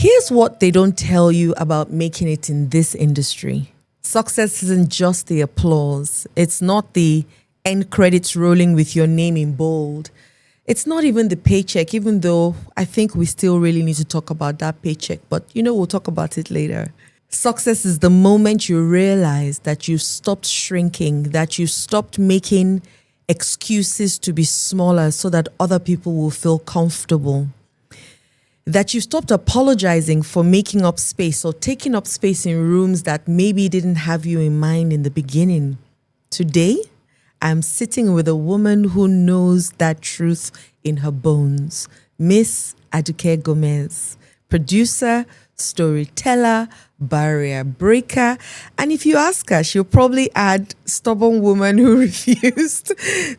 Here's what they don't tell you about making it in this industry. Success isn't just the applause. It's not the end credits rolling with your name in bold. It's not even the paycheck, even though I think we still really need to talk about that paycheck. But, we'll talk about it later. Success is the moment you realize that you stopped shrinking, that you stopped making excuses to be smaller so that other people will feel comfortable. That you stopped apologizing for making up space or taking up space in rooms that maybe didn't have you in mind in the beginning. Today, I'm sitting with a woman who knows that truth in her bones, Miss Aduke Gomez, producer, storyteller, barrier breaker, and if you ask her, she'll probably add stubborn woman who refused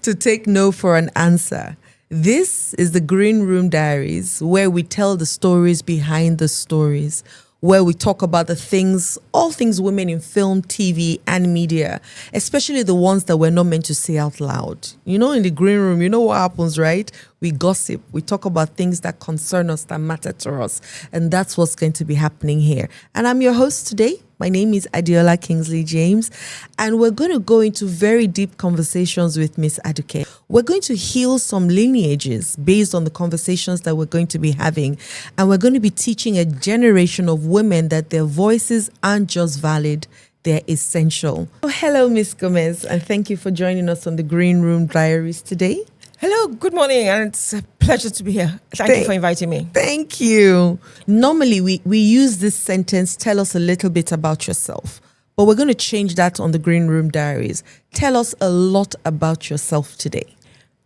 to take no for an answer. This is the Green Room Diaries, where we tell the stories behind the stories, where we talk about all things women in film, TV, and media, especially the ones that we're not meant to say out loud. In the green room, you know what happens, right? We gossip. We talk about things that concern us, that matter to us. And that's what's going to be happening here. And I'm your host today. My name is Adiola Kingsley James, and we're going to go into very deep conversations with Miss Aduke. We're going to heal some lineages based on the conversations that we're going to be having, and we're going to be teaching a generation of women that their voices aren't just valid, they're essential. Oh, hello, Miss Gomez, and thank you for joining us on the Green Room Diaries today. Hello, good morning, and it's a pleasure to be here. Thank you for inviting me. Thank you. Normally, we use this sentence, tell us a little bit about yourself, but we're going to change that on the Green Room Diaries. Tell us a lot about yourself today.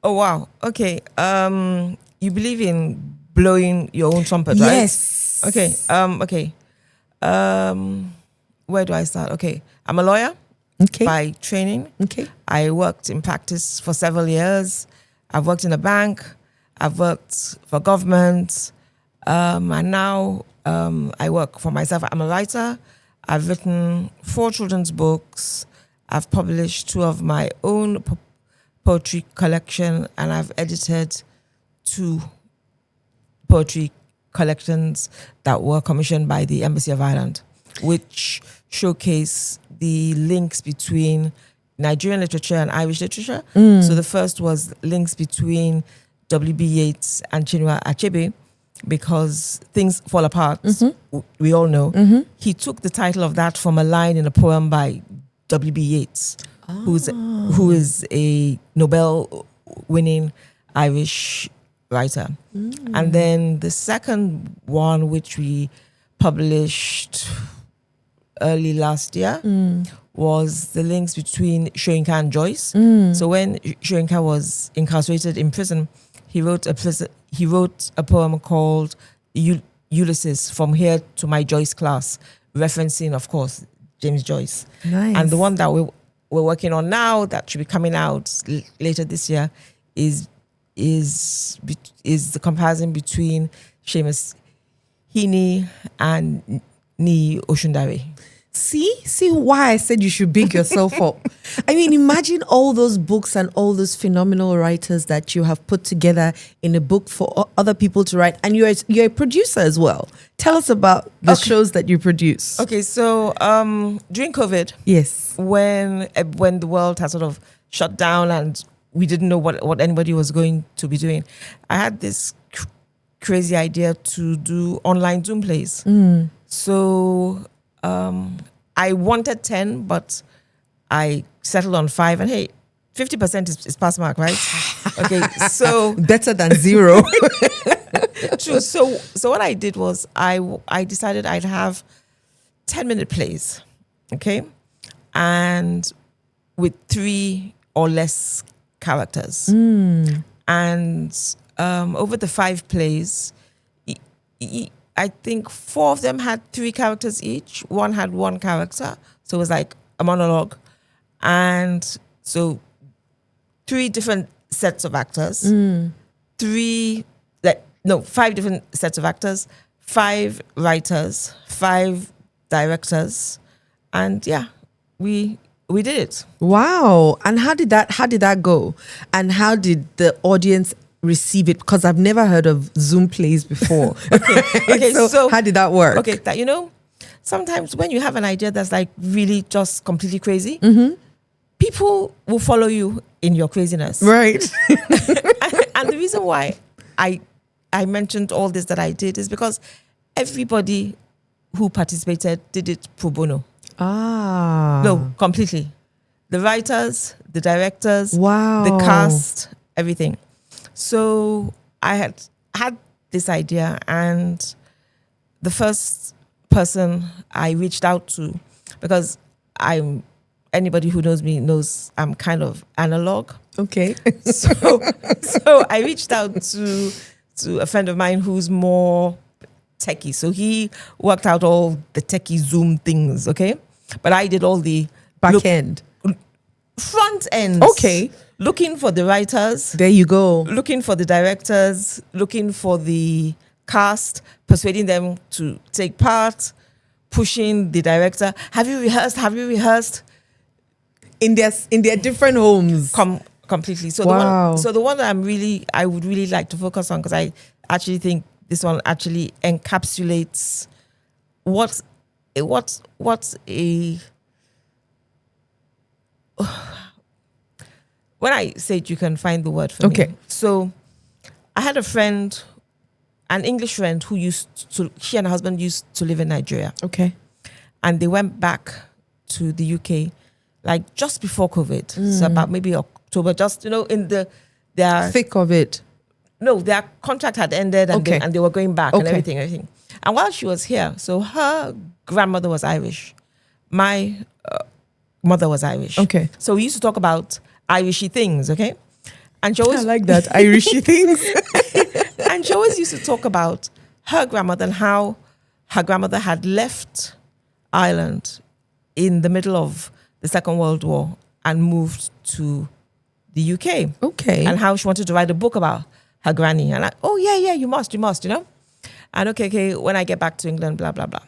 Oh, wow. Okay. You believe in blowing your own trumpet, right? Yes. Okay. Where do I start? Okay. I'm a lawyer by training. Okay. I worked in practice for several years. I've worked in a bank, I've worked for government, and now I work for myself. I'm a writer. I've written 4 children's books. I've published 2 of my own poetry collection, and I've edited 2 poetry collections that were commissioned by the Embassy of Ireland, which showcase the links between Nigerian literature and Irish literature. So the first was links between W.B. Yeats and Chinua Achebe, because things fall apart. We all know. He took the title of that from a line in a poem by W.B. Yeats, who is a Nobel-winning Irish writer. And then the second one, which we published early last year, was the links between Soyinka and Joyce. So when Soyinka was incarcerated in prison, he wrote a poem called Ulysses, From Here to My Joyce Class, referencing, of course, James Joyce. Nice. And the one that we're working on now, that should be coming out later this year, is the comparison between Seamus Heaney and Ni Oshundare. See why I said you should big yourself up. I mean, imagine all those books and all those phenomenal writers that you have put together in a book for other people to write. And you're a producer as well. Tell us about the shows that you produce. Okay, so during COVID, yes, when the world had sort of shut down and we didn't know what anybody was going to be doing, I had this crazy idea to do online Zoom plays. So I wanted 10, but I settled on 5. And hey, 50% is pass mark, right? Okay, so better than 0. True. So what I did was I decided I'd have 10-minute plays, okay, and with 3 or less characters. And over the 5 plays, I think 4 of them had 3 characters each. 1 had 1 character, so it was like a monologue. And so 3 different sets of actors, 5 different sets of actors, 5 writers, 5 directors, and yeah, we did it. Wow. And how did that go? And how did the audience receive it? Because I've never heard of Zoom plays before. Okay, so how did that work? Okay, that sometimes when you have an idea that's like really just completely crazy, people will follow you in your craziness. Right. And the reason why I mentioned all this that I did is because everybody who participated did it pro bono. No, completely. The writers, the directors, Wow. the cast, everything. So I had this idea, and the first person I reached out to, because anybody who knows me knows I'm kind of analog. Okay. So I reached out to a friend of mine who's more techie. So he worked out all the techie Zoom things, okay? But I did all the Back end. Front end. Okay. Looking for the writers. There you go. Looking for the directors. Looking for the cast. Persuading them to take part. Pushing the director. Have you rehearsed? Have you rehearsed? In their different homes. Completely. So wow. the one that I would really like to focus on, because I actually think this one actually encapsulates what a when I say it, you can find the word for me. So I had a friend, an English friend, she and her husband used to live in Nigeria. Okay. And they went back to the UK like just before COVID. So about maybe October, just, in their thick of it. No, their contract had ended, and they were going back and everything. And while she was here, so her grandmother was Irish. My mother was Irish. Okay. So we used to talk about Irishy things, okay? And she always I like that, Irishy things. And she always used to talk about her grandmother and how her grandmother had left Ireland in the middle of the Second World War and moved to the UK. Okay. And how she wanted to write a book about her granny. And you must, And okay, when I get back to England, blah, blah, blah.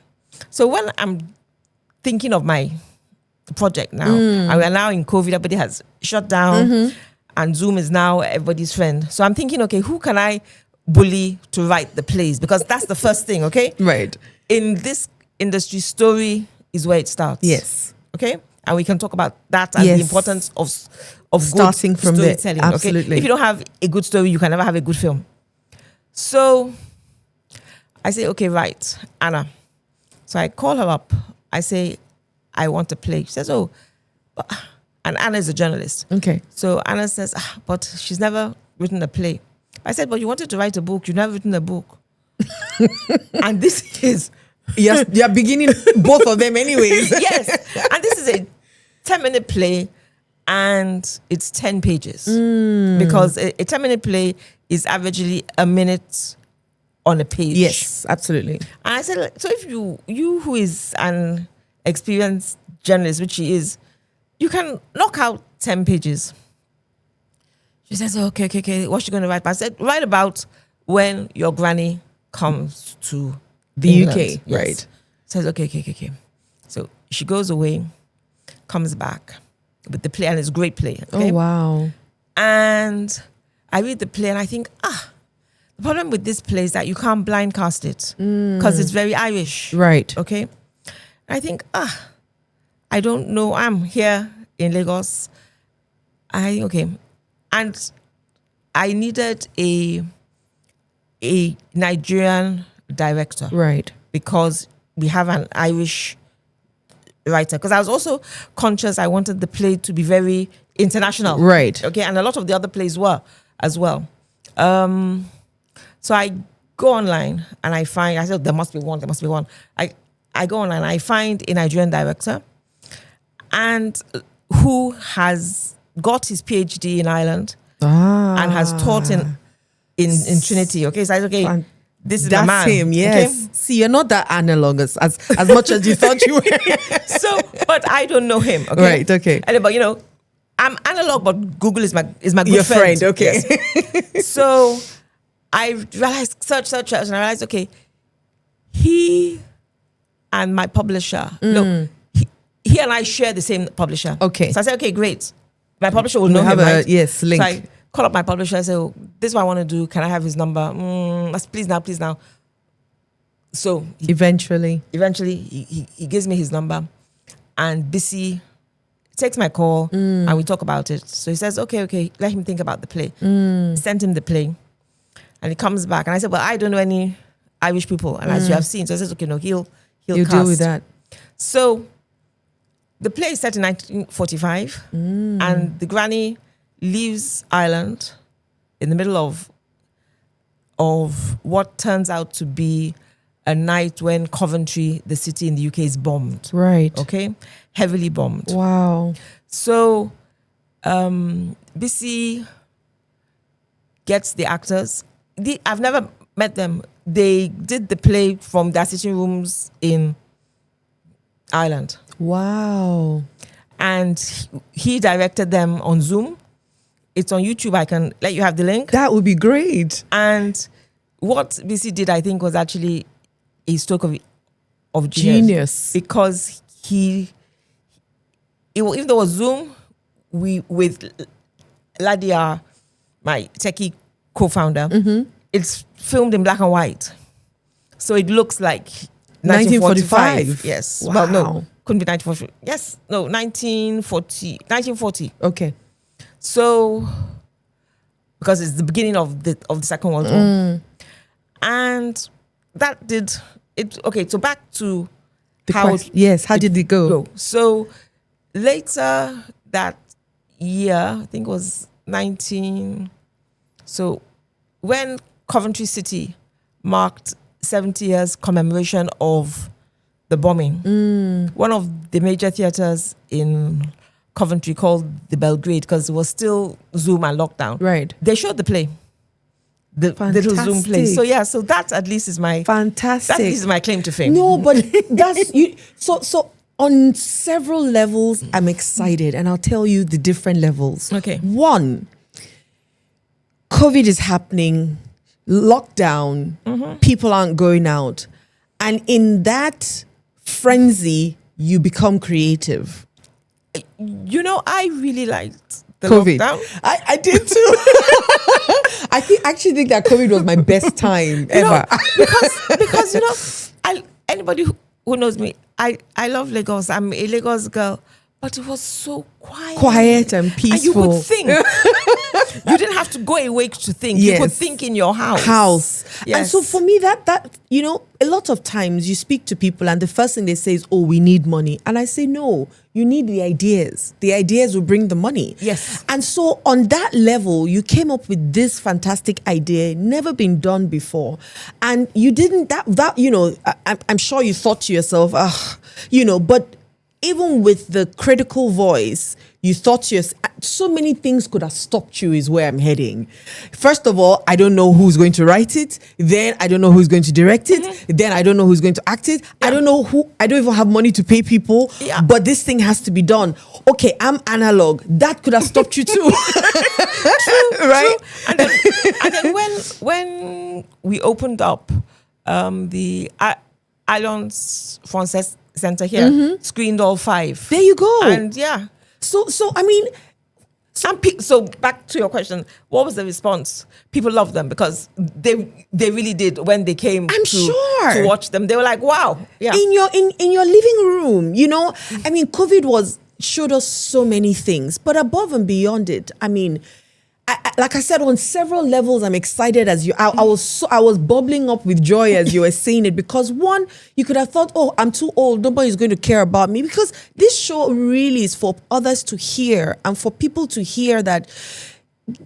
So when I'm thinking of my project now, and we are now in COVID, everybody has shut down, and Zoom is now everybody's friend. So I'm thinking, okay, who can I bully to write the plays? Because that's the first thing, okay? Right. In this industry, story is where it starts. Yes. Okay? And we can talk about that and the importance of starting good from there. storytelling. Absolutely. Okay? If you don't have a good story, you can never have a good film. So I say, okay, right, Anna. So I call her up. I say, I want to play. She says, oh, and Anna is a journalist. Okay. So Anna says, but she's never written a play. I said, but you wanted to write a book. You've never written a book. And this is... Yes, you're beginning both of them anyways. Yes. And this is a 10-minute play, and it's 10 pages. Because a 10-minute play is averagely a minute on a page. Yes, absolutely. And I said, so if you who is an experienced journalist, which she is, you can knock out 10 pages. She says, okay, what's she going to write? But I said, write about when your granny comes to the England. UK, Yes. right? Says, okay. So she goes away, comes back with the play, and it's a great play. Okay? Oh, wow. And I read the play and I think, the problem with this play is that you can't blind cast it because it's very Irish. Right. Okay. I think, I don't know. I'm here in Lagos. And I needed a Nigerian director. Right. Because we have an Irish writer. Because I was also conscious I wanted the play to be very international. Right. Okay. And a lot of the other plays were as well. So I go online and I said, there must be one. I go online and I find a Nigerian director and who has got his PhD in Ireland and has taught in Trinity. Okay. So I said, okay, this is that's my man. Him, yes. Okay? See, you're not that analog as much as you thought you were. So, but I don't know him. Okay. Right, okay. But I'm analog, but Google is my good Your friend. Okay. Yes. So I realized, search, and I realized, okay, he and my publisher, he and I share the same publisher. Okay. So I said, okay, great. My publisher will know him, right? Yes, link. So I call up my publisher and say, this is what I want to do. Can I have his number? Please now. So Eventually, he gives me his number, and Bissy takes my call and we talk about it. So he says, okay, let him think about the play. Sent him the play, and he comes back, and I said, well, I don't know any Irish people, and as you have seen, so I said, okay, no, he'll you cast. deal with that. So the play is set in 1945, and the granny leaves Ireland in the middle of what turns out to be a night when Coventry, the city in the UK, is bombed. Right. Okay? Heavily bombed. Wow. So BC gets the actors. I've never met them. They did the play from their sitting rooms in Ireland. Wow. And he directed them on Zoom. It's on YouTube. I can let you have the link. That would be great. And what BC did, I think, was actually a stroke of genius. Because even though it was Zoom, with Ladia, my techie co-founder, it's filmed in black and white. So it looks like 1945. Yes. Wow. Well, no, couldn't be 1940. Yes. No, 1940. Okay. So, because it's the beginning of the Second World War. And that did it. Okay, so back to How did it go? So later that year, I think it was 19. So when Coventry City marked 70 years commemoration of the bombing, one of the major theaters in Coventry called the Belgrade, because it was still Zoom and lockdown. Right. They showed the play. The little Zoom play. So so that at least is my fantastic. That is my claim to fame. No, but that's you. So on several levels, I'm excited, and I'll tell you the different levels. Okay. One, COVID is happening, lockdown, people aren't going out, and in that frenzy, you become creative. I really liked the COVID. lockdown. I did too. I actually think that COVID was my best time ever. Because anybody who knows me, I love Lagos. I'm a Lagos girl, but it was so quiet and peaceful. And you could think. You didn't have to go away to think. Yes. You could think in your house. Yes. And so for me, that a lot of times you speak to people and the first thing they say is, oh, we need money. And I say, no, you need the ideas. The ideas will bring the money. Yes. And so on that level, you came up with this fantastic idea, never been done before. And you didn't, I'm sure you thought to yourself, but even with the critical voice, you thought to yourself, so many things could have stopped you is where I'm heading. First of all, I don't know who's going to write it. Then I don't know who's going to direct it. Then I don't know who's going to act it. Yeah. I don't even have money to pay people. Yeah. But this thing has to be done. Okay, I'm analog. That could have stopped you too. True, right? True. And then when we opened up the Alliance Française Center here, screened all 5. There you go. And yeah. So I mean, so back to your question, what was the response? People loved them because they really did when they came to watch them. They were like, wow. Yeah. In your living room, I mean, COVID showed us so many things, but above and beyond it, I mean, like I said, on several levels, I'm excited as you. I was bubbling up with joy as you were saying it, because one, you could have thought, oh, I'm too old, nobody's going to care about me, because this show really is for others to hear and for people to hear that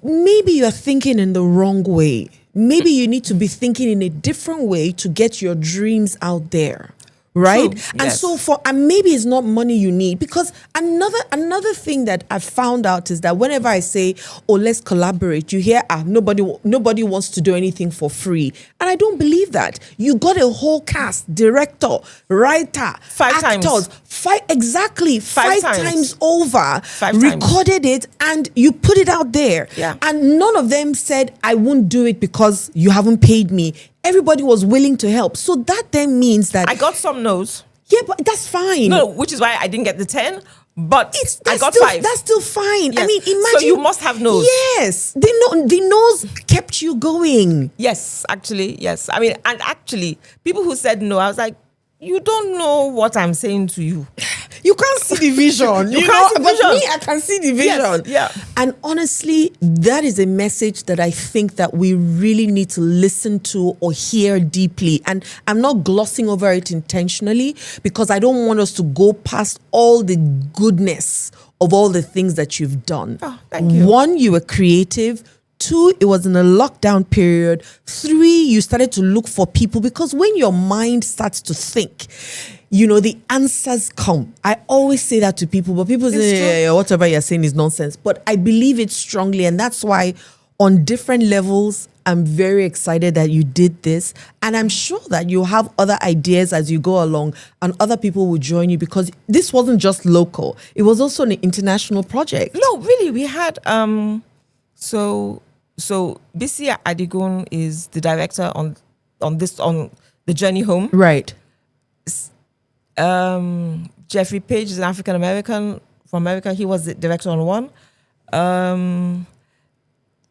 maybe you're thinking in the wrong way. Maybe you need to be thinking in a different way to get your dreams out there. Right. True. And Yes. so maybe it's not money you need, because another thing that I found out is that whenever I say, oh, let's collaborate, you hear, nobody wants to do anything for free. And I don't believe that. You got a whole cast, director, writer, 5 actors, times. Exactly. 5 times over, 5 times. recorded it, and you put it out there. Yeah. And none of them said, I won't do it because you haven't paid me. Everybody was willing to help. So that then means that I got some no's. yeah, but that's fine. No, which is why I didn't get the 10. But I got still, 5. That's still fine. Yes. I mean, imagine. So you must have nose. Yes. The nose kept you going. Yes, actually, yes. I mean, and actually, people who said no, I was like, you don't know what I'm saying to you. You can't see the vision. You can't see the vision. But me, I can see the vision. Yes, yeah. And honestly, that is a message that I think that we really need to listen to or hear deeply. And I'm not glossing over it intentionally because I don't want us to go past all the goodness of all the things that you've done. Oh, thank you. 1, you were creative. 2, it was in a lockdown period. 3, you started to look for people because when your mind starts to think, the answers come. I always say that to people, but people say, yeah, whatever you're saying is nonsense. But I believe it strongly. And that's why on different levels, I'm very excited that you did this. And I'm sure that you have other ideas as you go along and other people will join you because this wasn't just local. It was also an international project. No, really, we had, So Bisi Adigun is the director on the Journey Home. Right. Jeffrey Page is an African American from America. He was the director on one.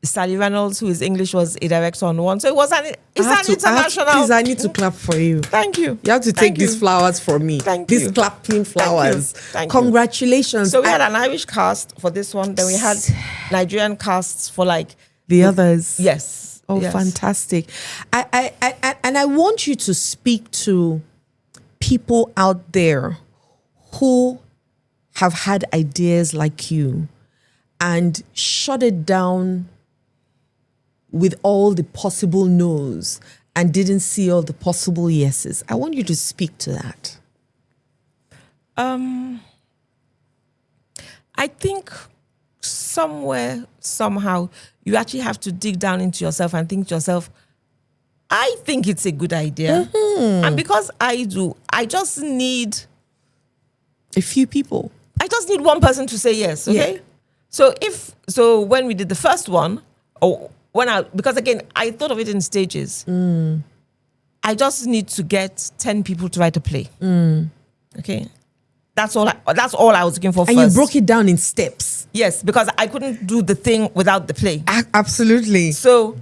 Sally Reynolds, who is English, was a director on one. So it was an international. Please, I need to clap for you. Thank you. You have to take these flowers from me. Thank you. These clapping flowers. Thank you. Congratulations. So we had an Irish cast for this one. Then we had Nigerian casts for the others. Yes. Oh, yes. Fantastic. I want you to speak to people out there who have had ideas like you and shut it down with all the possible no's and didn't see all the possible yeses. I want you to speak to that. I think somewhere, somehow, you actually have to dig down into yourself and think to yourself, I think it's a good idea. Mm-hmm. And because I do, I just need a few people. I just need one person to say yes, okay? Yeah. So when we did the first one, because again, I thought of it in stages. I just need to get 10 people to write a play. Okay? That's all I was looking for and first. And you broke it down in steps. Yes, because I couldn't do the thing without the play. Absolutely. So,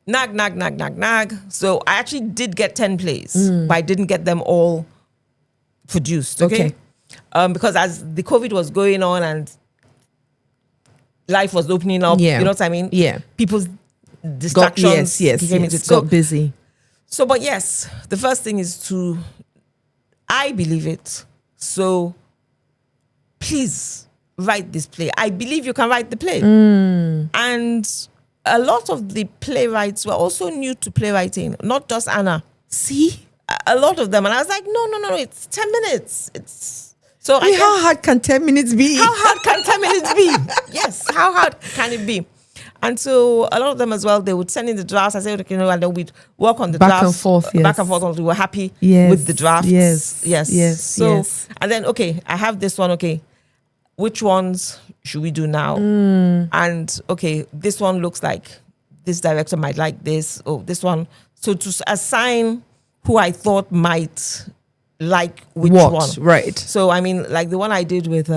nag. So, I actually did get 10 plays, but I didn't get them all produced. Okay. Because as the COVID was going on and life was opening up, you know what I mean? Yeah. People's distractions got busy. So, but yes, the first thing is I believe it. So, please write this play. I believe you can write the play. And a lot of the playwrights were also new to playwriting, not just Anna. See? A lot of them. And I was like, no, it's 10 minutes. How hard can 10 minutes be? How hard can 10 minutes be? Yes, how hard can it be? And so a lot of them as well, they would send in the drafts. I said, and then we'd work on the drafts. Back and forth until we were happy with the drafts. Yes. And then, I have this one. Okay, which ones should we do now? And this one looks like this director might like this. Oh, this one. So to assign who I thought might like which one. Right. So, I mean, like the one I did with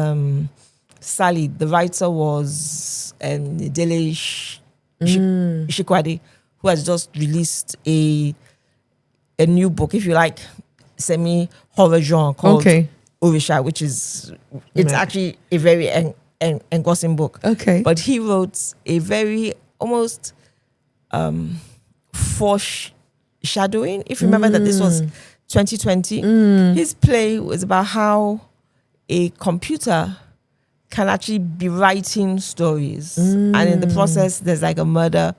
Sally, the writer was Dele Shikwade, who has just released a new book, if you like, semi-horror genre called Orisha, which is, it's actually a very engrossing book. Okay. But he wrote a very almost foreshadowing, if you remember that this was 2020. His play was about how a computer can actually be writing stories, and in the process there's like a murder.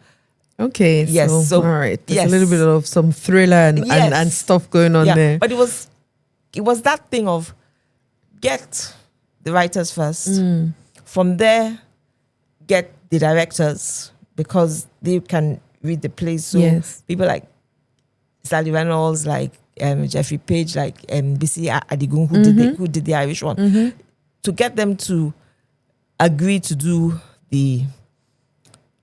Okay. Yes. So all right. There's a little bit of some thriller and stuff going on there. But it was that thing of get the writers first. From there, get the directors because they can read the plays. So people like Sally Reynolds, like Jeffrey Page, like Bisi Adigun, who did the Irish one, to get them to agree to do the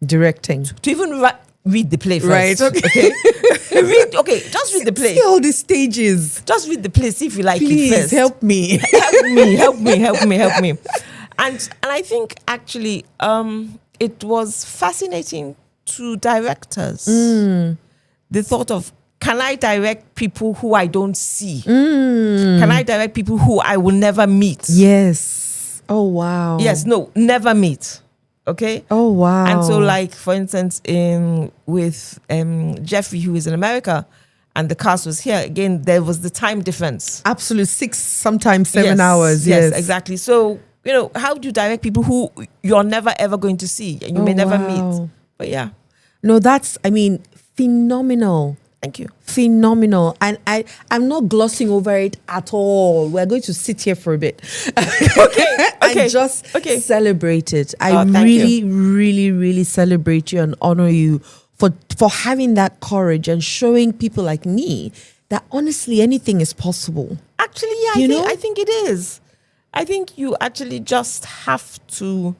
directing, to even write, read the play first. Right, Okay. Just read the play. See all the stages. Just read the play, see if you like it Please first. help me. help me. And I think actually it was fascinating to directors. The thought of, can I direct people who I don't see? Can I direct people who I will never meet? Yes. Oh, wow. Yes, no, never meet. Okay. Oh, wow. And so, like, for instance, with Jeffrey, who is in America, and the cast was here, again, there was the time difference. Absolutely. 6, sometimes 7 hours. Yes, exactly. So, how do you direct people who you're never, ever going to see and you may never meet? But yeah. No, that's, phenomenal. Thank you. Phenomenal. And I'm not glossing over it at all. We're going to sit here for a bit. Okay. And just celebrate it. I really celebrate you and honor you for having that courage and showing people like me that honestly anything is possible. Actually, yeah, I think it is. I think you actually just have to,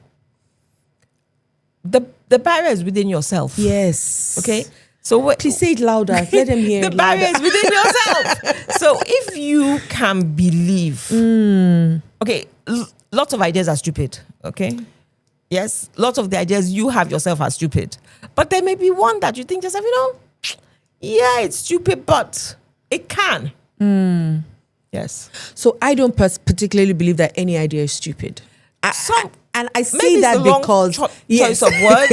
the barrier is within yourself. Yes. Okay. So please say it louder. Let them hear the barrier is within yourself. So if you can believe, okay, lots of ideas are stupid. Okay. Yes, lots of the ideas you have yourself are stupid. But there may be one that you think yourself, yeah, it's stupid, but it can. Yes. So I don't particularly believe that any idea is stupid. I say that because choice of word,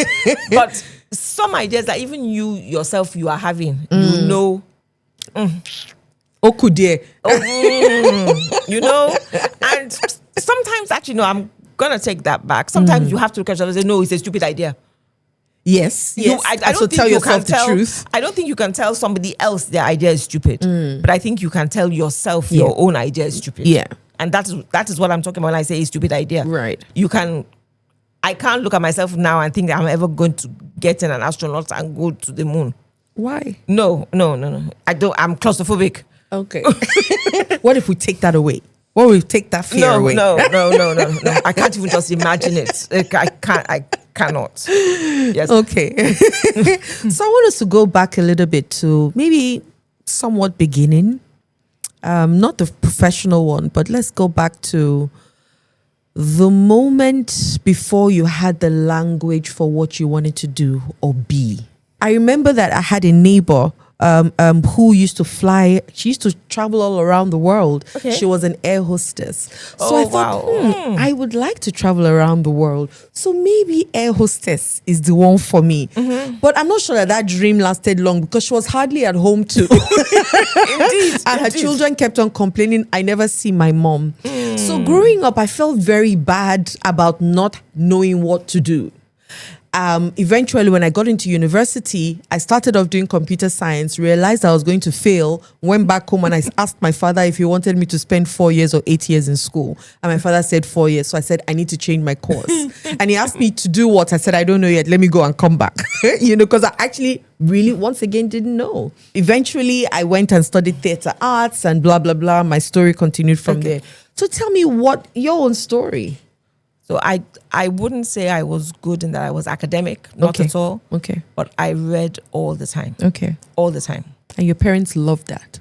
but some ideas that even you yourself you are having, Okude. And sometimes actually, I'm gonna take that back. Sometimes you have to look at yourself and say, no, it's a stupid idea. Yes. I don't think tell yourself the truth. I don't think you can tell somebody else their idea is stupid, but I think you can tell yourself your own idea is stupid. Yeah. And that is what I'm talking about when I say a stupid idea. Right. I can't look at myself now and think that I'm ever going to get in an astronaut and go to the moon. Why? No. I'm claustrophobic. Okay. What if we take that away? What if we take that fear away? No. I can't even just imagine it. I cannot. Yes. Okay. So I want us to go back a little bit to maybe somewhat beginning. Not the professional one, but let's go back to the moment before you had the language for what you wanted to do or be. I remember that I had a neighbor who used to fly. She used to travel all around the world. Okay. She was an air hostess. So I thought, I would like to travel around the world. So maybe air hostess is the one for me. Mm-hmm. But I'm not sure that dream lasted long because she was hardly at home too. Indeed. And her children kept on complaining, I never see my mom. So growing up, I felt very bad about not knowing what to do. Eventually, when I got into university, I started off doing computer science, realized I was going to fail, went back home and I asked my father if he wanted me to spend 4 years or 8 years in school. And my father said 4 years. So I said, I need to change my course. And he asked me to do what? I said, I don't know yet. Let me go and come back. Because I actually really, once again, didn't know. Eventually, I went and studied theater arts and blah, blah, blah. My story continued from there. So tell me your own story. So I wouldn't say I was good in that I was academic, not at all. Okay. But I read all the time. Okay. All the time. And your parents loved that?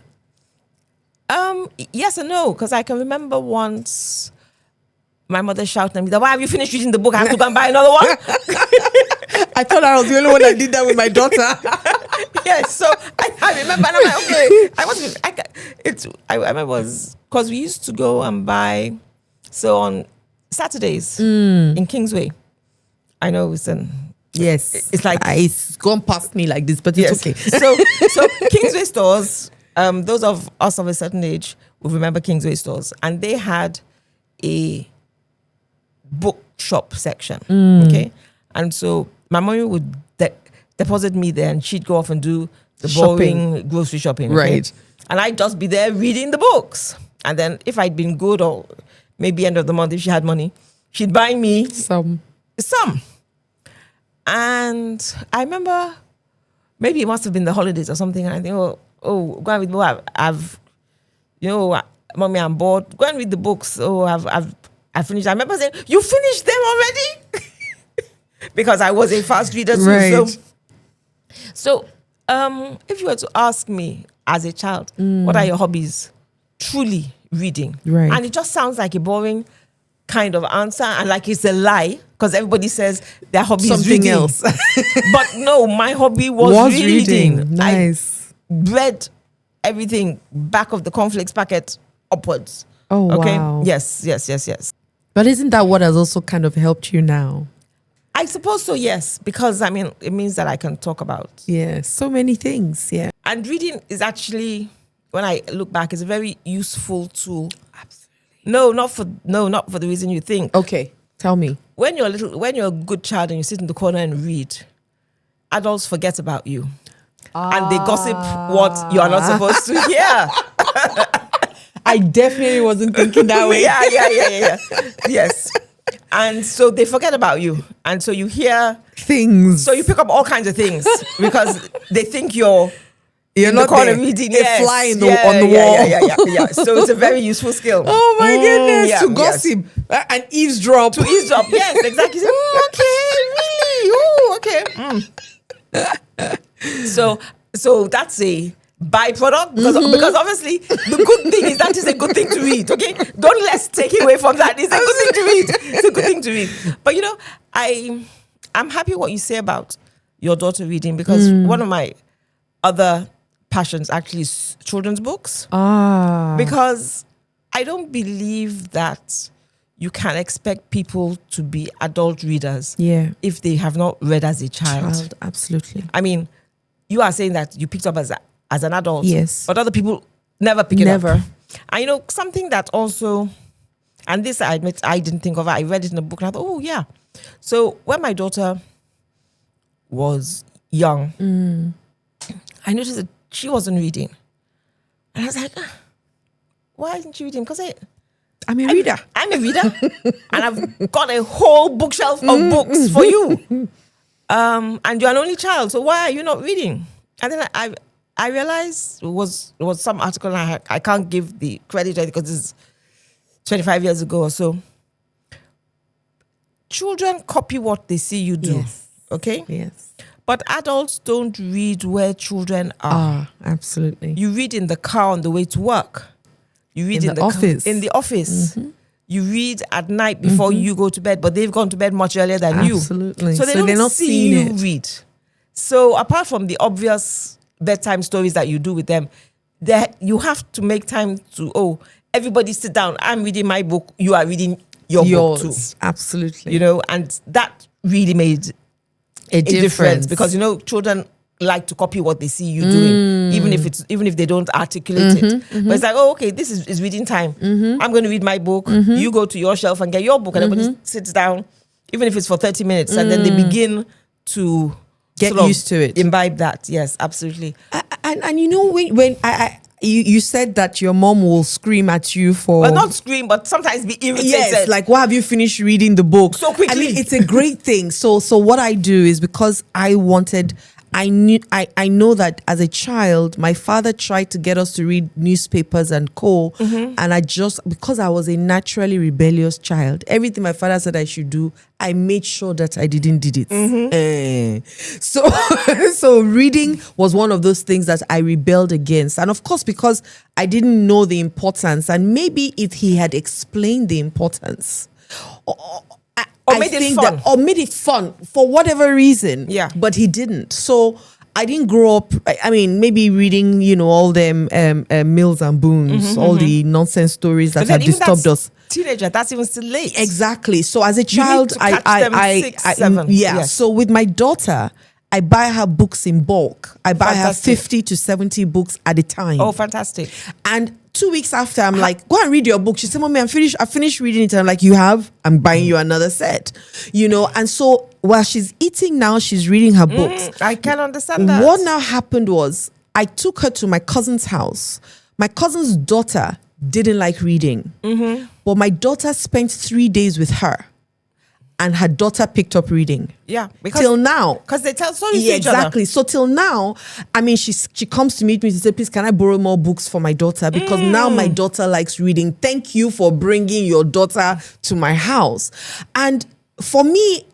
Yes and no, because I can remember once my mother shouted at me, why have you finished reading the book? I have to go and buy another one. I thought I was the only one that did that with my daughter. Yes, so I remember, and I'm like, okay. I remember it was because we used to go and buy, so on Saturdays in Kingsway. I know it's it's like it's gone past me like this, but it's okay. So Kingsway stores, those of us of a certain age will remember Kingsway stores, and they had a bookshop section. Okay, and so my mommy would deposit me there, and she'd go off and do the boring grocery shopping. Okay? Right, and I'd just be there reading the books, and then if I'd been good or maybe end of the month, if she had money, she'd buy me some. And I remember maybe it must have been the holidays or something. And I think, go and read the book. I've mommy, I'm bored. Go and read the books. I've finished. I remember saying, you finished them already? Because I was a fast reader too. Right. So So, if you were to ask me as a child, what are your hobbies? Truly reading. Right. And it just sounds like a boring kind of answer and like it's a lie because everybody says their hobby is Something reading. else. But no, my hobby was reading. Nice. I read everything back of the cornflakes packet upwards. Oh, Okay. wow. Yes. But isn't that what has also kind of helped you now? I suppose so, yes, because I mean, it means that I can talk about. Yeah, so many things. Yeah. And reading is actually, when I look back, is a very useful tool. Absolutely. Not for the reason you think. Okay, tell me. When you're a good child and you sit in the corner and read, adults forget about you. And they gossip what you are not supposed to hear. I definitely wasn't thinking that way. Yeah. Yes. And so they forget about you. And so you hear Things. so you pick up all kinds of things because they think you're in not the corner there. reading. A fly on the wall. Yeah. So it's a very useful skill. Oh my goodness, yeah, to gossip and eavesdrop. To eavesdrop, yes, exactly. Okay. So that's a byproduct because obviously the good thing is that is a good thing to read. Okay, don't let's take away from that. It's a good thing to read. It's a good thing to read. But I'm happy what you say about your daughter reading because one of my other passions actually is children's books. Because I don't believe that you can expect people to be adult readers if they have not read as a child. Absolutely. I mean, you are saying that you picked up as an adult. Yes. But other people never pick it up. Never. And something that also, and this I admit I didn't think of it. I read it in a book and I thought, oh yeah. So when my daughter was young, I noticed that she wasn't reading. And I was like, why isn't she reading? Because I'm a reader. I'm a reader. And I've got a whole bookshelf of books for you. And you're an only child, so why are you not reading? And then I realized it was some article, and I can't give the credit because it's 25 years ago or so. Children copy what they see you do. Yes. Okay? Yes. But adults don't read where children are. Absolutely. You read in the car on the way to work. You read in the office. In the office. You read at night before you go to bed, but they've gone to bed much earlier than you. Absolutely. So they're not see you read. So apart from the obvious bedtime stories that you do with them, you have to make time to, everybody sit down. I'm reading my book. You are reading yours book too. Absolutely. And that really made a difference because, children like to copy what they see you doing, even if they don't articulate it. But it's like, okay, this is reading time. I'm going to read my book. You go to your shelf and get your book, and everybody sits down, even if it's for 30 minutes, and then they begin to get used to it, imbibe that. Yes, absolutely. And when you said that your mom will scream at you for... Well, not scream, but sometimes be irritated. Yes, like, why have you finished reading the book? So quickly. I mean, it's a great thing. So what I do is because I know that as a child, my father tried to get us to read newspapers and co. And because I was a naturally rebellious child, everything my father said I should do, I made sure that I did it. So reading was one of those things that I rebelled against. And of course, because I didn't know the importance, and maybe if he had explained the importance, or made it fun for whatever reason. Yeah. But he didn't. So I didn't grow up, I mean, maybe reading, all them Mills and Boons, all the nonsense stories that have disturbed us. Teenager, that's even still late. Exactly. So as a child, you need to catch them 6, 7. Yeah. Yes. So with my daughter, I buy her books in bulk. I buy her 50 to 70 books at a time. Oh, fantastic. And 2 weeks after, I'm like, go and read your book. She said, Mommy, I finished reading it. And I'm like, you have? I'm buying you another set. And so while she's eating now, she's reading her books. I can understand that. What now happened was I took her to my cousin's house. My cousin's daughter didn't like reading. But my daughter spent 3 days with her. And her daughter picked up reading. Yeah. Because, till now. Because they tell stories to each other. Exactly. So till now, I mean, she comes to meet me to say, please, can I borrow more books for my daughter? Because now my daughter likes reading. Thank you for bringing your daughter to my house. And for me,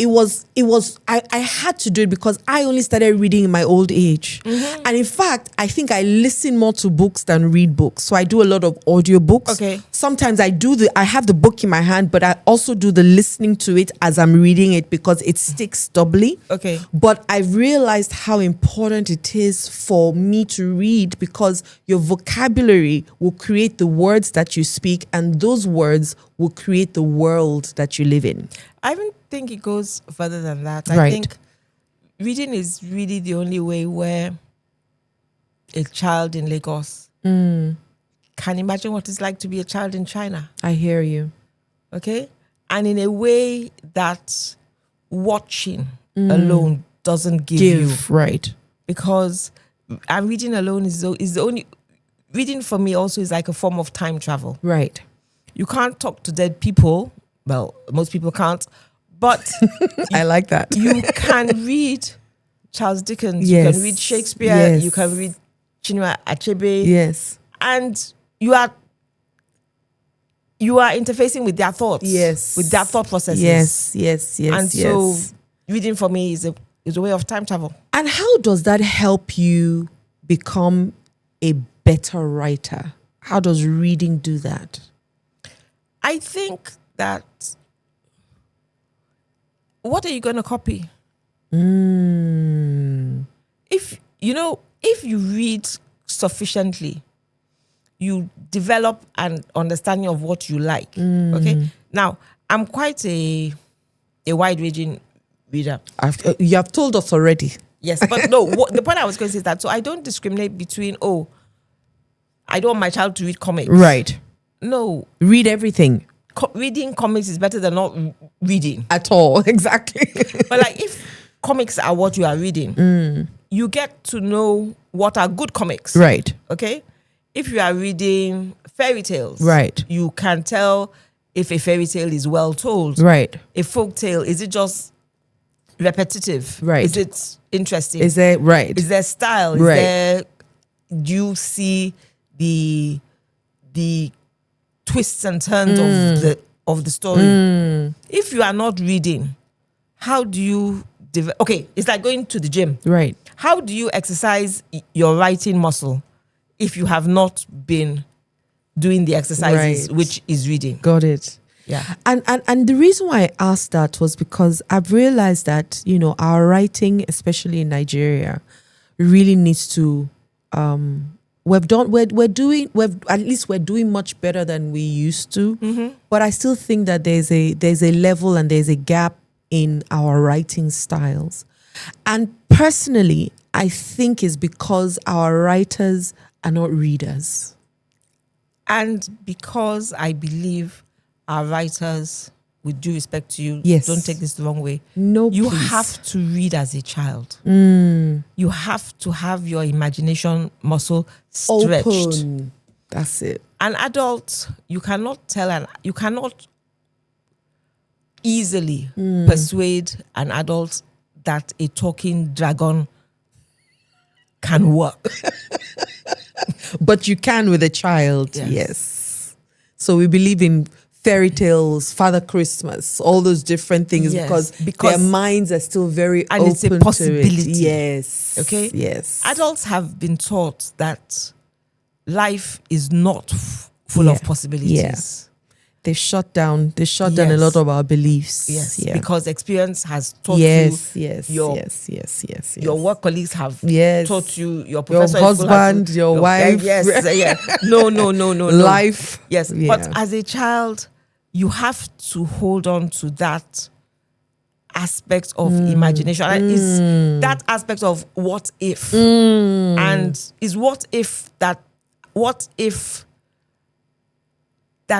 I had to do it because I only started reading in my old age. And in fact, I think I listen more to books than read books. So I do a lot of audiobooks. Okay. Sometimes I have the book in my hand, but I also do the listening to it as I'm reading it because it sticks doubly. Okay. But I realized how important it is for me to read because your vocabulary will create the words that you speak, and those words will create the world that you live in. I even think it goes further than that. Right. I think reading is really the only way where a child in Lagos can imagine what it's like to be a child in China. I hear you. Okay? And in a way that watching alone doesn't give you. Right. Because I'm reading alone is the only... Reading for me also is like a form of time travel. Right. You can't talk to dead people. Well, most people can't. But I like that. you can read Charles Dickens. Yes. You can read Shakespeare. Yes. You can read Chinua Achebe. Yes. And you are interfacing with their thoughts. Yes. With their thought processes. Yes. And so reading for me is a way of time travel. And how does that help you become a better writer? How does reading do that? I think that what are you going to copy? If you read sufficiently, you develop an understanding of what you like. Okay. Now, I'm quite a wide-ranging reader. You have told us already. Yes, but no. The point I was going to say is that so I don't discriminate between I don't want my child to read comics. Right. No, Read everything. reading comics is better than not reading. At all. Exactly. But like if comics are what you are reading, you get to know what are good comics. Right. Okay? If you are reading fairy tales, Right. you can tell if a fairy tale is well told. Right. A folk tale, is it just repetitive? Right. Is it interesting? Is there right? Is there style? Is Right. there, do you see the twists and turns of the story? If you are not reading, how do you okay, it's like going to the gym. Right. How do you exercise your writing muscle if you have not been doing the exercises, Right. which is reading? Got it. Yeah. And the reason why I asked that was because I've realized that, our writing, especially in Nigeria, really needs to we're doing much better than we used to. But I still think that there's a level and there's a gap in our writing styles. And personally, I think it's because our writers are not readers. And because I believe our writers, with due respect to you, Yes. don't take this the wrong way. No, You please. have to read as a child. You have to have your imagination muscle stretched. Open. That's it. An adult, you cannot easily persuade an adult that a talking dragon can work. But you can with a child. Yes. So we believe in fairy tales, Father Christmas, all those different things Yes, because their minds are still very and open it's a to possibility. it. Yes. Okay? Yes. Adults have been taught that life is not full of possibilities. Yeah. They've shut down a Yes. lot of our beliefs. Yes, Yeah. because experience has taught Yes. you. Yes. your- Yes. Your work colleagues have Yes. taught you. Your Your professor in school has husband, your wife. Yes, yeah. No. Life. Yes, Yeah. but as a child, you have to hold on to that aspect of imagination. And it's that aspect of what if, and is what if that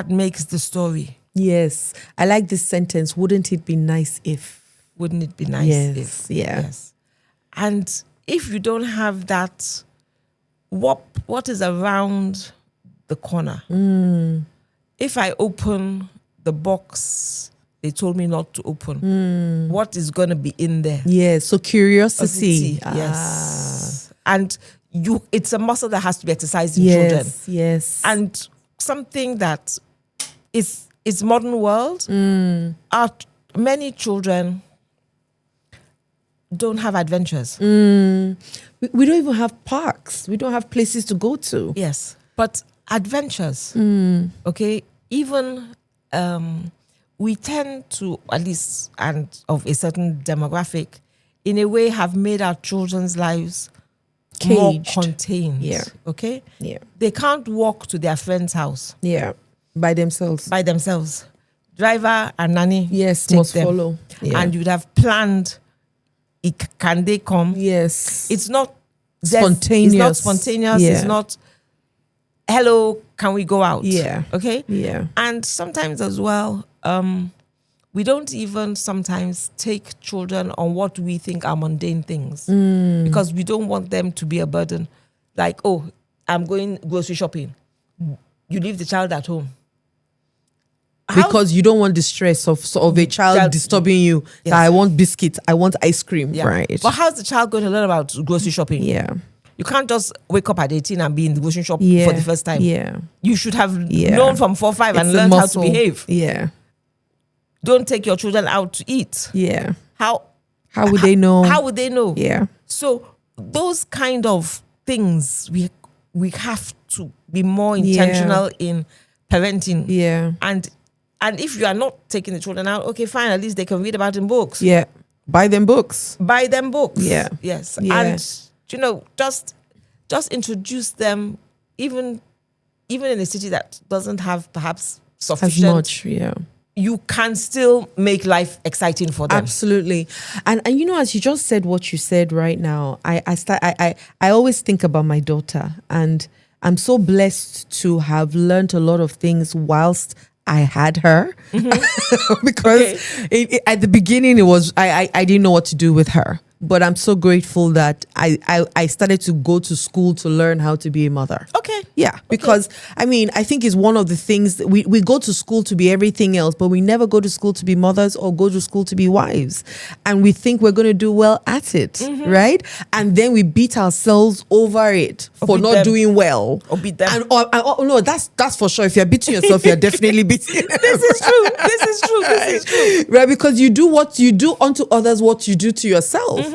makes the story. Yes. I like this sentence. Wouldn't it be nice if? Wouldn't it be nice Yes, if? yeah. Yes. And if you don't have that, what is around the corner? If I open the box they told me not to open, what is going to be in there? Yes. So curiosity. Yes. And it's a muscle that has to be exercised in children. Yes. And something that is modern world, our many children don't have adventures. We don't even have parks. We don't have places to go to. Yes, but adventures. Okay, even we tend to, at least, and of a certain demographic, in a way, have made our children's lives more Caged. contained. Yeah. Okay. Yeah. They can't walk to their friend's house Yeah. By themselves. by themselves. Driver and nanny. Yes, take must them. follow. Yeah. And you'd have planned. Can they come? Yes. It's not Spontaneous. It's not spontaneous. Yeah. It's not, hello, can we go out? Yeah. Okay. Yeah. And sometimes as well, we don't even sometimes take children on what we think are mundane things because we don't want them to be a burden. Like, oh, I'm going grocery shopping. You leave the child at home. Because you don't want the stress of a child disturbing you. Yes. That I want biscuits, I want ice cream. Yeah. Right. But how's the child going to learn about grocery shopping? Yeah. You can't just wake up at 18 and be in the grocery shop Yeah. for the first time. Yeah. You should have Yeah. known from 4, 5 and It's a learned how to muscle. behave. Yeah. Don't take your children out to eat. Yeah. How would they know? How would they know? Yeah. So those kind of things we have to be more intentional in parenting. Yeah. And if you are not taking the children out, okay, fine, at least they can read about in books. Yeah. Buy them books. Buy them books. Yeah. Yes. Yeah. And just introduce them even in a city that doesn't have perhaps As sufficient, much. Yeah. you can still make life exciting for them. Absolutely. And as you just said what you said right now, I always think about my daughter, and I'm so blessed to have learned a lot of things whilst I had her. Because at the beginning it was I didn't know what to do with her. But I'm so grateful that I started to go to school to learn how to be a mother. Okay. Yeah, because I think it's one of the things that we go to school to be everything else, but we never go to school to be mothers or go to school to be wives. And we think we're going to do well at it, right? And then we beat ourselves over it for beat not them. doing well. Or beat them. And no, that's for sure. If you're beating yourself, you're definitely beating. This is true. This is true. This is true. Right, because you do what you do unto others, what you do to yourself.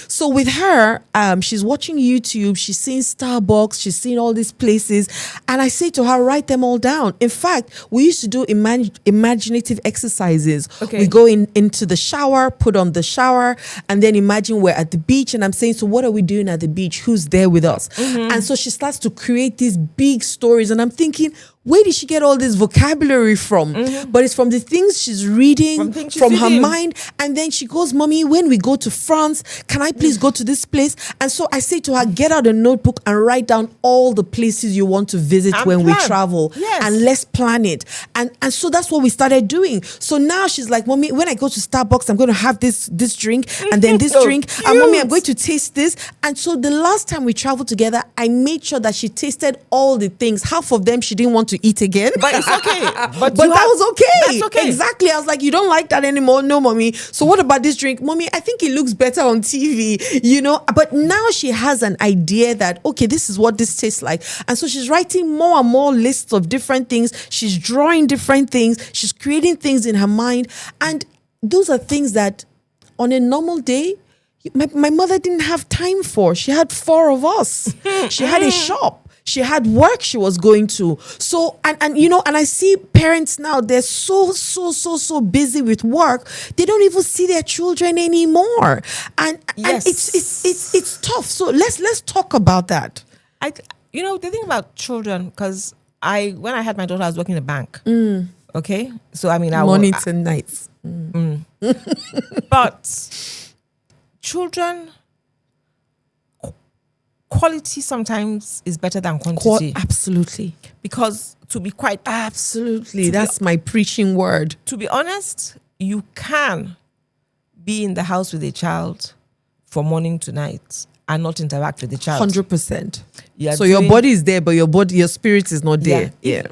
So with her, she's watching YouTube, she's seeing Starbucks, she's seeing all these places, and I say to her, write them all down. In fact, we used to do imaginative exercises. Okay. We go into the shower, put on the shower, and then imagine we're at the beach, and I'm saying, so what are we doing at the beach? Who's there with us? And so she starts to create these big stories, and I'm thinking, where did she get all this vocabulary from? But it's from the things she's reading, from her mind. And then she goes, Mommy, when we go to France, can I please go to this place? And so I say to her, get out a notebook and write down all the places you want to visit And when we plan. travel. Yes. And let's plan it. And so that's what we started doing. So now she's like, Mommy, when I go to Starbucks, I'm going to have this drink and then this So drink. cute. And Mommy, I'm going to taste this. And so the last time we traveled together, I made sure that she tasted all the things. Half of them she didn't want to eat again. But it's okay. But that was okay. That's okay. Exactly. I was like, you don't like that anymore? No, Mommy. So what about this drink? Mommy, I think it looks better on TV, But now she has an idea that, okay, this is what this tastes like. And so she's writing more and more lists of different things. She's drawing different things. She's creating things in her mind. And those are things that on a normal day, my mother didn't have time for. She had 4 of us. She had a shop. She had work she was going to. So, and I see parents now, they're so busy with work. They don't even see their children anymore. And it's tough. So let's talk about that. The thing about children, because when I had my daughter, I was working in a bank. Okay. So, Mornings and nights. But children, quality sometimes is better than quantity. Absolutely. Because to be quite... Absolutely. That's my preaching word. To be honest, you can be in the house with a child from morning to night and not interact with the child. 100%. So your body is there, but your spirit is not there. Yeah.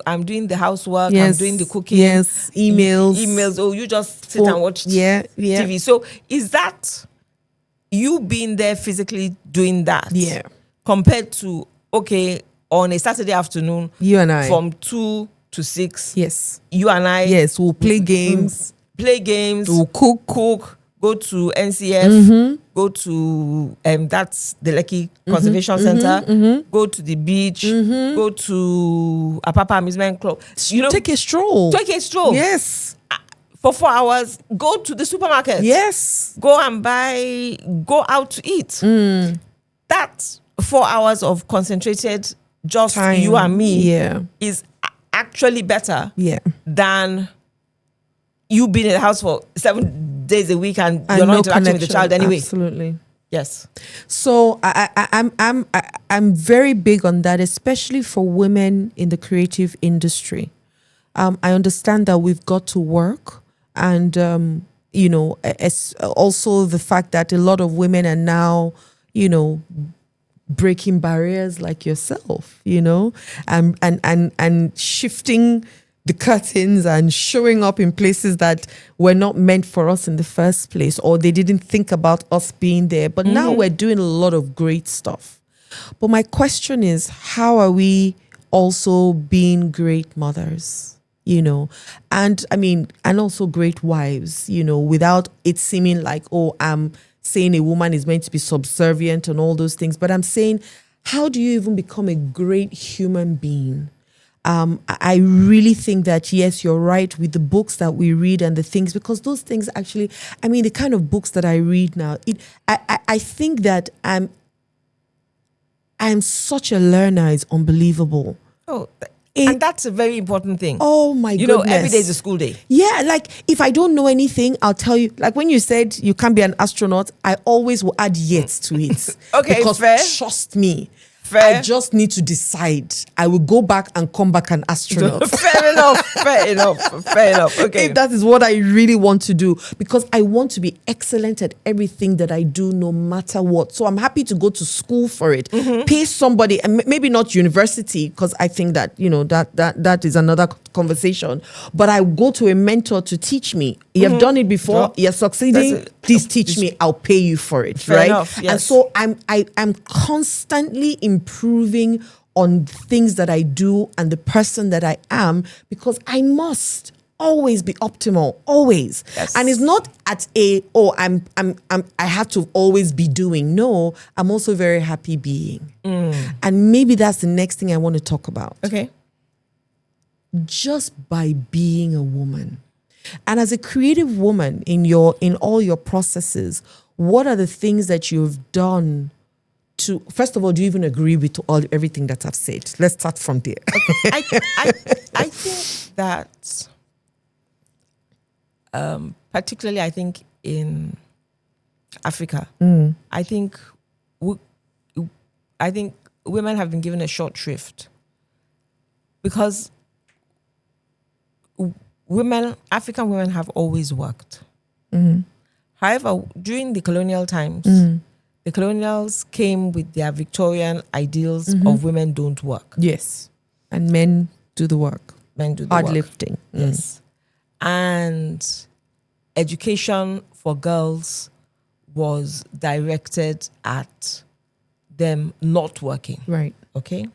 I'm doing the housework. Yes. I'm doing the cooking. Yes. Emails. Oh, you just sit and watch TV. So is that you being there physically doing that? Yeah. Compared to, okay, on a Saturday afternoon, you and I from 2 to 6. Yes. You and I. Yes, we'll play games. play games, To cook. go to NCF, go to that's the Lekki Conservation Center, go to the beach, go to Apapa Amusement Club. Take a stroll. Take a stroll. Yes. For 4 hours, go to the supermarket. Yes. Go out to eat. That 4 hours of concentrated just Time. you and me Yeah. is actually better Yeah. than you being in the house for 7 days a week and you're not no interacting with the child anyway. Absolutely. Yes. So I'm very big on that, especially for women in the creative industry. I understand that we've got to work, and also the fact that a lot of women are now, breaking barriers like yourself, and shifting the curtains and showing up in places that were not meant for us in the first place, or they didn't think about us being there. But now we're doing a lot of great stuff. But my question is, how are we also being great mothers? And also great wives, without it seeming like, I'm saying a woman is meant to be subservient and all those things. But I'm saying, how do you even become a great human being? I really think that, yes, you're right with the books that we read and the things, because those things actually, the kind of books that I read now, I think that I'm such a learner, it's unbelievable. And that's a very important thing. Oh my goodness. Every day is a school day. Yeah, like if I don't know anything, I'll tell you. Like when you said you can't be an astronaut, I always will add yet to it. Okay, because fair. Trust me, Fair. I just need to decide. I will go back and come back an astronaut. Fair enough. Okay. If that is what I really want to do, because I want to be excellent at everything that I do, no matter what. So I'm happy to go to school for it, pay somebody, and maybe not university, because I think that that is another conversation. But I go to a mentor to teach me. You've done it before. You're succeeding. Please teach me. I'll pay you for it. Fair right? enough, yes. And so I'm constantly improving on things that I do and the person that I am, because I must always be optimal, always. Yes. And it's not at I have to always be doing. No, I'm also very happy being. And maybe that's the next thing I want to talk about. Okay. Just by being a woman. And as a creative woman in all your processes, what are the things that you've done to, first of all, do you even agree with everything that I've said? Let's start from there. Okay. I think that particularly I think in Africa, I think women have been given a short shrift, because African women have always worked. However, during the colonial times, the colonials came with their Victorian ideals of women don't work. Yes. And men do the work. Men do the Hard work. lifting. Yes. And education for girls was directed at them not working. Right. Okay?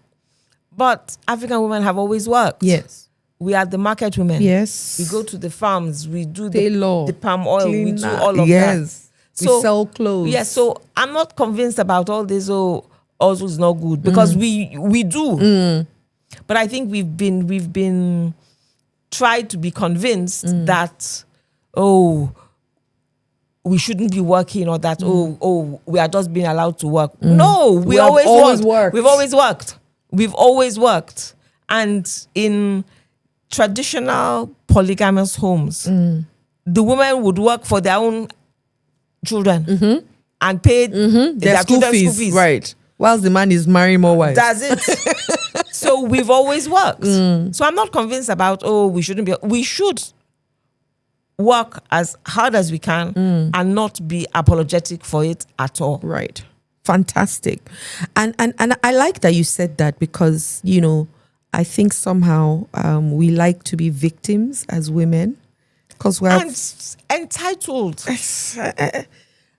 But African women have always worked. Yes. We are the market women. Yes. We go to the farms. We do Tailor, the palm oil. cleaner. We do all of that. Yes. We sell clothes. Yes. So I'm not convinced about all this. Also is not good, because we do. But I think we've been tried to be convinced that we shouldn't be working, or that we are just being allowed to work. No, we always worked. We've always worked. We've always worked. And in traditional polygamous homes, the women would work for their own children and pay their school fees. Right. Whilst the man is marrying more wives. That's it. So we've always worked. So I'm not convinced about, we shouldn't be. We should work as hard as we can and not be apologetic for it at all. Right. Fantastic. And I like that you said that, because, I think somehow we like to be victims as women, because we're entitled.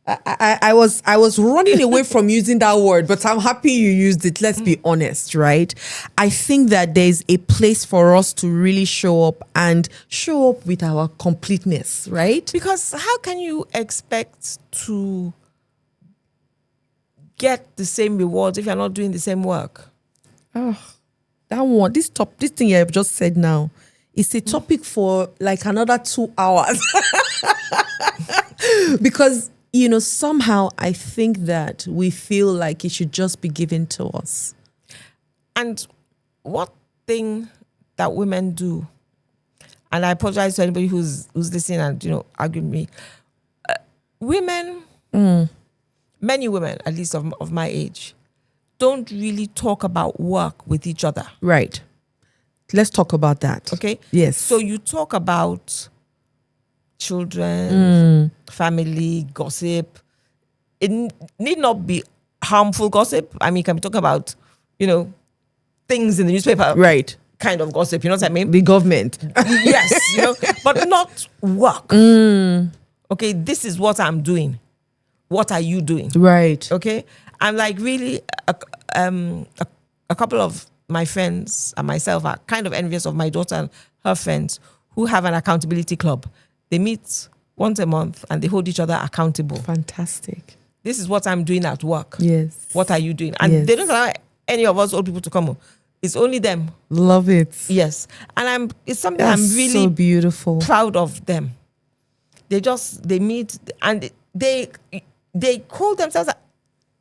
I was running away from using that word, but I'm happy you used it. Let's be honest, right? I think that there's a place for us to really show up with our completeness, right? Because how can you expect to get the same rewards if you're not doing the same work? Oh, that one, this thing you have just said now, it's a topic for like another 2 hours. Because, somehow I think that we feel like it should just be given to us. And what thing that women do, and I apologize to anybody who's listening and, argue with me, women, many women, at least of my age, don't really talk about work with each other. Right. Let's talk about that. Okay? Yes. So you talk about children, family, gossip. It need not be harmful gossip. I mean, can we talk about, things in the newspaper? Right. Kind of gossip, you know what I mean? The government. Yes, but not work. Okay, this is what I'm doing. What are you doing? Right. Okay? I'm like really, a couple of my friends and myself are kind of envious of my daughter and her friends who have an accountability club. They meet once a month and they hold each other accountable. Fantastic. This is what I'm doing at work. Yes. What are you doing? And Yes. they don't allow any of us old people to come. It's only them. Love it. Yes. And it's something That's I'm really so beautiful. proud of them. They meet and they hold themselves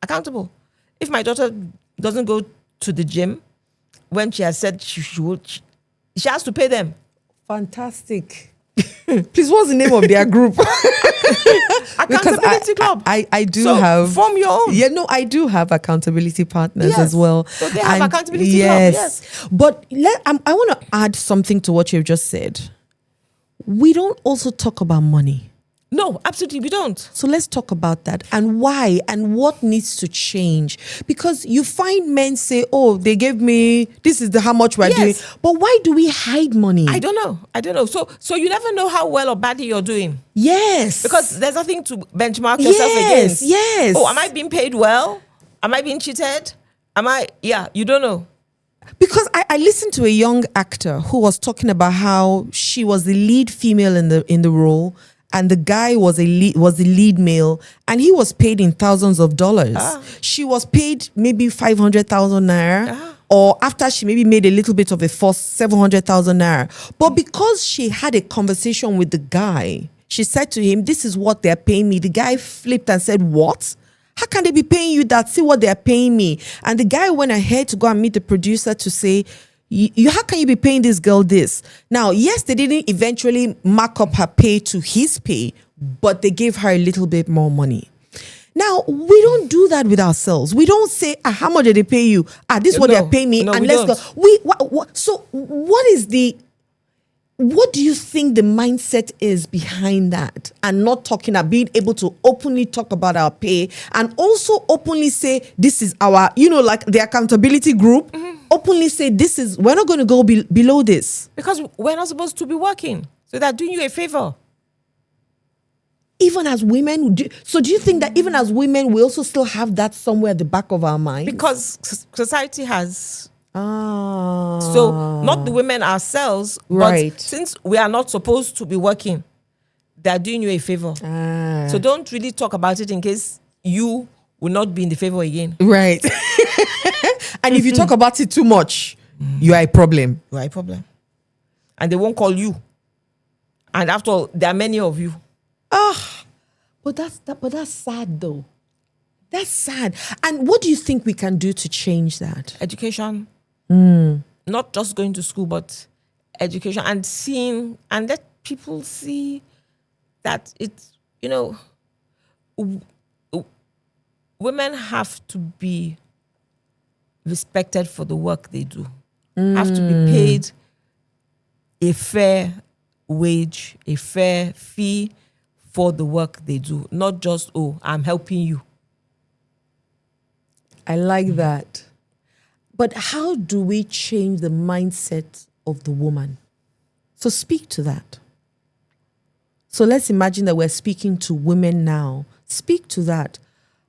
accountable. If my daughter doesn't go to the gym when she has said she would, she has to pay them. Fantastic. Please, what's the name of their group? Accountability club. I do So have. form your own. Yeah, no, I do have accountability partners Yes. as well. So they have accountability club, yes. But I want to add something to what you've just said. We don't also talk about money. No, absolutely, we don't. So let's talk about that and why and what needs to change. Because you find men say, oh, they gave me, this is how much we're doing. But why do we hide money? I don't know. So you never know how well or badly you're doing. Yes. Because there's nothing to benchmark yourself against. Yes. Oh, am I being paid well? Am I being cheated? You don't know. Because I listened to a young actor who was talking about how she was the lead female in the role, and the guy was the lead male, and he was paid in thousands of dollars. She was paid maybe 500,000 naira, or after she maybe made a little bit of a fuss, 700,000 naira. But because she had a conversation with the guy, she said to him, "This is what they're paying me." The guy flipped and said, "What? How can they be paying you that? See what they're paying me." And the guy went ahead to go and meet the producer to say, how can you be paying this girl this? Now, yes, they didn't eventually mark up her pay to his pay, but they gave her a little bit more money. Now, we don't do that with ourselves. We don't say, how much did they pay you? This is what they're paying me. No, and we let's don't. go. So what do you think the mindset is behind that? And not talking about being able to openly talk about our pay and also openly say, this is our, like the accountability group, openly say, we're not going to go below this. Because we're not supposed to be working. So they're doing you a favor. Even as women, do you think that even as women, we also still have that somewhere at the back of our minds? Because society has. So So not the women ourselves, right. But since we are not supposed to be working, they're doing you a favor. So don't really talk about it in case you will not be in the favor again. Right. And if you talk about it too much, you are a problem. You are a problem. And they won't call you. And after all, there are many of you. But that's sad though. That's sad. And what do you think we can do to change that? Education. Not just going to school, but education and seeing and let people see that it's, women have to be respected for the work they do. Have to be paid a fair wage, a fair fee for the work they do. Not just, I'm helping you. I like that. But how do we change the mindset of the woman? So speak to that. So let's imagine that we're speaking to women now, Speak to that.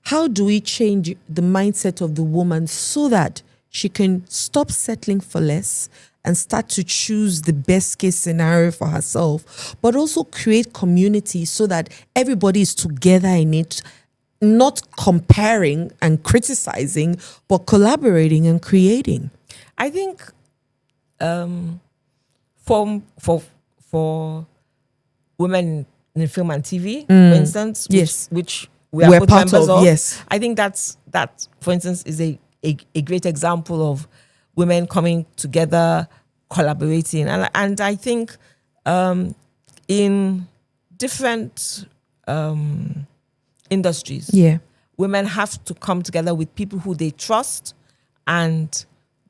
How do we change the mindset of the woman so that she can stop settling for less and start to choose the best case scenario for herself, but also create community so that everybody is together in it, not comparing and criticizing, but collaborating and creating? I think for women in film and TV, for instance, which we are We're both part members of, of, yes. I think that, for instance, is a great example of women coming together, collaborating, and I think in different industries, Yeah. women have to come together with people who they trust, and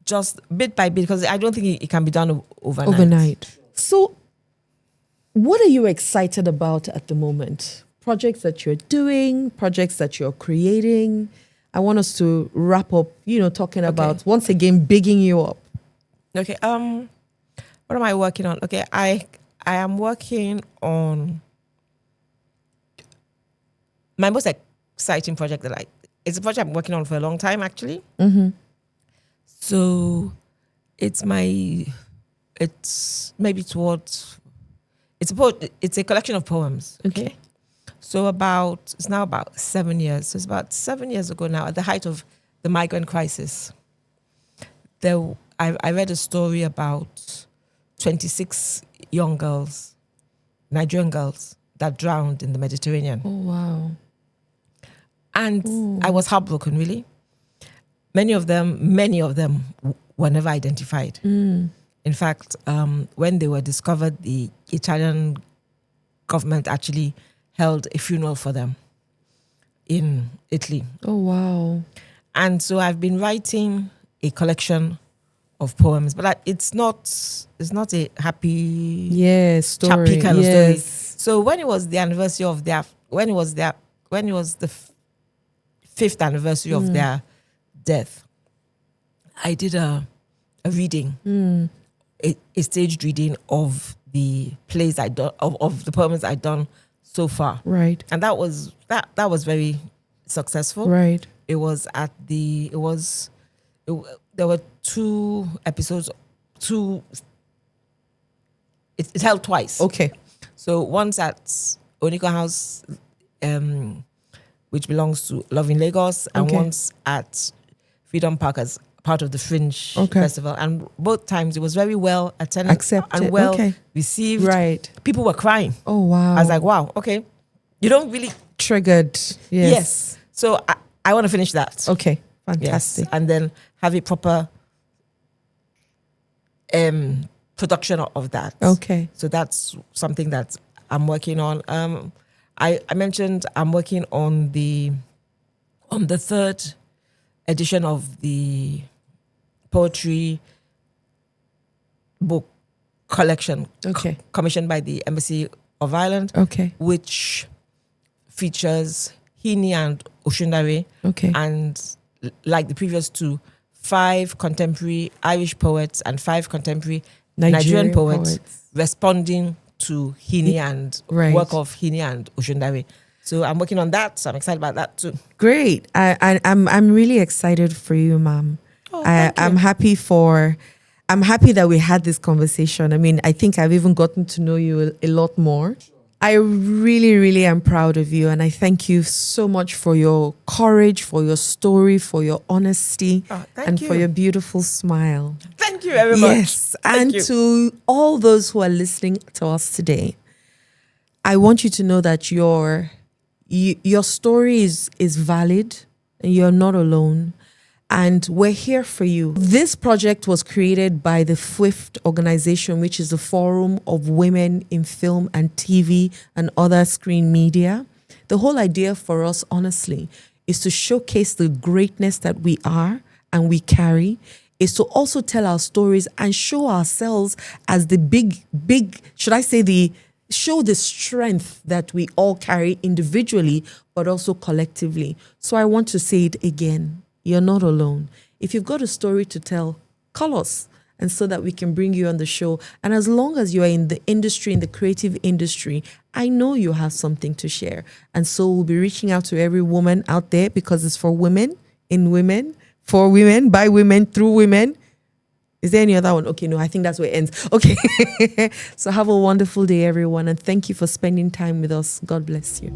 just bit by bit, because I don't think it can be done overnight. So, what are you excited about at the moment? Projects that you're doing, projects that you're creating. I want us to wrap up, talking about, once again, bigging you up. Okay. What am I working on? Okay, I am working on my most exciting project it's a project I'm working on for a long time, actually. Mm-hmm. So it's maybe towards, it's a collection of poems. Okay. So it's now about 7 years. So it's about 7 years ago now, at the height of the migrant crisis. I read a story about 26 young girls, Nigerian girls, that drowned in the Mediterranean. Oh, wow. And I was heartbroken, really. Many of them were never identified. In fact, when they were discovered, the Italian government actually held a funeral for them in Italy. Oh, wow. And so I've been writing a collection of poems, but it's not a happy, story. chappy kind of story. Yes. So when it was the anniversary of when it was the 5th anniversary of their death, I did a reading, a staged reading of the plays I'd done, of the poems I'd done so far. Right. And that was very successful. Right. It was there were 2 episodes, it held twice. Okay. So once at Oniko House, which belongs to Love in Lagos, and once at Freedom Park as part of the Fringe Festival. And both times it was very well attended, accepted, and well received. Right. People were crying. Oh, wow. I was like, wow, okay. You don't really... Triggered. Yes. So I want to finish that. Okay. Fantastic. Yes. And then have a proper production of that. Okay. So that's something that I'm working on. I mentioned I'm working on the 3rd edition of the poetry book collection commissioned by the Embassy of Ireland, which features Hini and Oshundare, and like the previous 2, 5 contemporary Irish poets and 5 contemporary Nigerian poets responding to Hini and work of Hini and Oshundare. So I'm working on that. So I'm excited about that too. Great. I'm really excited for you, ma'am. Oh, thank you. I'm happy that we had this conversation. I mean, I think I've even gotten to know you a lot more. I really, really am proud of you. And I thank you so much for your courage, for your story, for your honesty, and for your beautiful smile. Thank you very much. Yes. And to all those who are listening to us today, I want you to know that your story is valid, and you're not alone. And we're here for you. This project was created by the FWIFT organization, which is a forum of women in film and TV and other screen media. The whole idea for us, honestly, is to showcase the greatness that we are and we carry, is to also tell our stories and show ourselves as the big, show the strength that we all carry individually, but also collectively. So I want to say it again. You're not alone. If you've got a story to tell, call us and so that we can bring you on the show. And as long as you are in the industry, in the creative industry, I know you have something to share. And so we'll be reaching out to every woman out there, because it's for women, in women, for women, by women, through women. Is there any other one? Okay, no, I think that's where it ends. Okay. So have a wonderful day, everyone. And thank you for spending time with us. God bless you.